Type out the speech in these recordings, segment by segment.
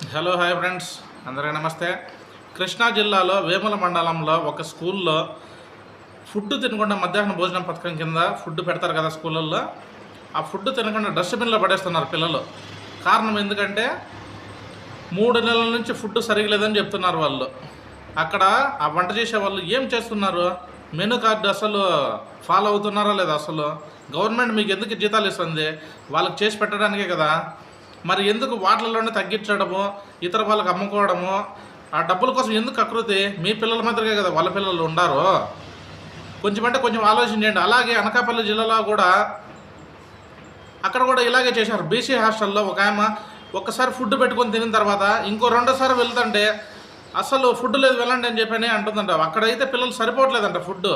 Hello hi friends, అందరికీ నమస్తే. కృష్ణా జిల్లాలో వేముల మండలంలో ఒక స్కూల్లో ఫుడ్ తినకుండా మధ్యాహ్న భోజనం పథకం కింద ఫుడ్ పెడతారు కదా స్కూళ్ళల్లో. ఆ ఫుడ్ తినకుండా డస్ట్బిన్లో పడేస్తున్నారు పిల్లలు. కారణం ఎందుకంటే 3 నెలల నుంచి ఫుడ్ సరిగలేదని చెప్తున్నారు వాళ్ళు. అక్కడ ఆ వంట చేసే వాళ్ళు ఏం చేస్తున్నారు? మెనూ కార్డు అసలు ఫాలో అవుతున్నారా లేదా? అసలు గవర్నమెంట్ మీకు ఎందుకు జీతాలు ఇస్తుంది? వాళ్ళకి చేసి పెట్టడానికే కదా. మరి ఎందుకు వాటిల్లోనే తగ్గించడము, ఇతర వాళ్ళకి అమ్ముకోవడము, ఆ డబ్బుల కోసం ఎందుకు ఆకృతి? మీ పిల్లల మాదిరిగా కదా వాళ్ళ పిల్లలు ఉండారు. కొంచెం అంటే కొంచెం ఆలోచించండి. అలాగే అనకాపల్లి జిల్లాలో కూడా అక్కడ కూడా ఇలాగే చేశారు. బీసీ హాస్టల్లో ఒక ఆమె ఒక్కసారి ఫుడ్ పెట్టుకొని తినిన తర్వాత ఇంకో రెండోసారి వెళ్తుంటే అసలు ఫుడ్ లేదు వెళ్ళండి అని చెప్పని అంటుందంట. అక్కడైతే పిల్లలు సరిపోవట్లేదంట ఫుడ్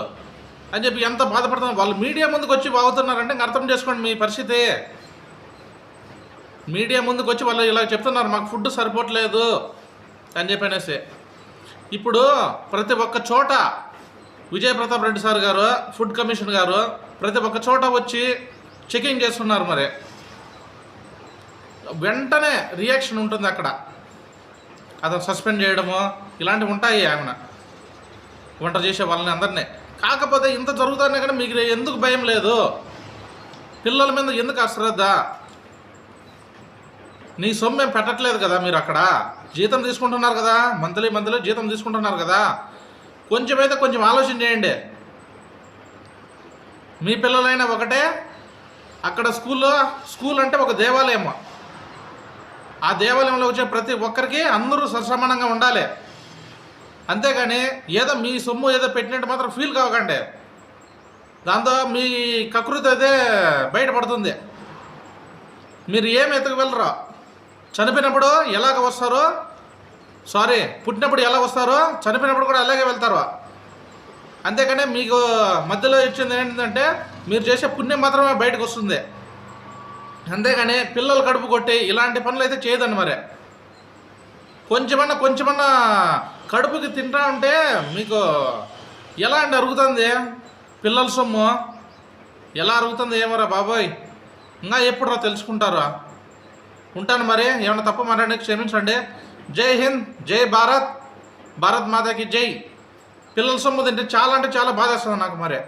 అని చెప్పి ఎంత బాధపడుతున్నారు. వాళ్ళు మీడియా ముందుకు వచ్చి బాగుతున్నారంటే ఇంక అర్థం చేసుకోండి మీ పరిస్థితి. మీడియా ముందుకు వచ్చి వాళ్ళు ఇలా చెప్తున్నారు, మాకు ఫుడ్ సరిపోవట్లేదు అని చెప్పనేసి. ఇప్పుడు ప్రతి ఒక్క చోట విజయ్ ప్రతాప్ రెడ్డి సార్ గారు, ఫుడ్ కమిషన్ గారు ప్రతి ఒక్క చోట వచ్చి చెకింగ్ చేస్తున్నారు. మరి వెంటనే రియాక్షన్ ఉంటుంది అక్కడ. అతను సస్పెండ్ చేయడము ఇలాంటివి ఉంటాయి ఆమెన వంట చేసే వాళ్ళని అందరినీ. కాకపోతే ఇంత జరుగుతానే కానీ మీకు ఎందుకు భయం లేదు? పిల్లల మీద ఎందుకు అశ్రద్ధ? నీ సొమ్మేం పెట్టట్లేదు కదా, మీరు అక్కడ జీతం తీసుకుంటున్నారు కదా, మంత్లీ జీతం తీసుకుంటున్నారు కదా. కొంచెమైతే కొంచెం ఆలోచన చేయండి. మీ పిల్లలైనా ఒకటే. అక్కడ స్కూల్ అంటే ఒక దేవాలయం. ఆ దేవాలయంలో వచ్చే ప్రతి ఒక్కరికి అందరూ ససమానంగా ఉండాలి. అంతేగాని ఏదో మీ సొమ్ము ఏదో పెట్టినట్టు మాత్రం ఫీల్ కావకండి. దాంతో మీ కకృతి అయితే బయటపడుతుంది. మీరు ఏమి ఎత్తుకు వెళ్ళరు. చనిపోయినప్పుడు ఎలాగ వస్తారో, పుట్టినప్పుడు ఎలా వస్తారో చనిపోయినప్పుడు కూడా అలాగే వెళ్తారు. అంతేకాని మీకు మధ్యలో ఇచ్చింది ఏంటంటే మీరు చేసే పుణ్యం మాత్రమే బయటకు వస్తుంది. అంతేగాని పిల్లలు కడుపు కొట్టి ఇలాంటి పనులు అయితే చేయదండి. మరి కొంచెమన్నా కడుపుకి తింటా ఉంటే మీకు ఎలా అండి అరుగుతుంది? పిల్లల సొమ్ము ఎలా అరుగుతుంది ఏమోరా బాబోయ్. ఇంకా ఎప్పుడురా తెలుసుకుంటారా? ఉంటాను మరి. ఏమైనా తప్పు మాట్లాడి క్షమించండి. జై హింద్, జై భారత్, భారత్ మాతాకి జై. పిల్లల సొమ్ము తింటే చాలా అంటే చాలా బాధేస్తుంది నాకు మరి.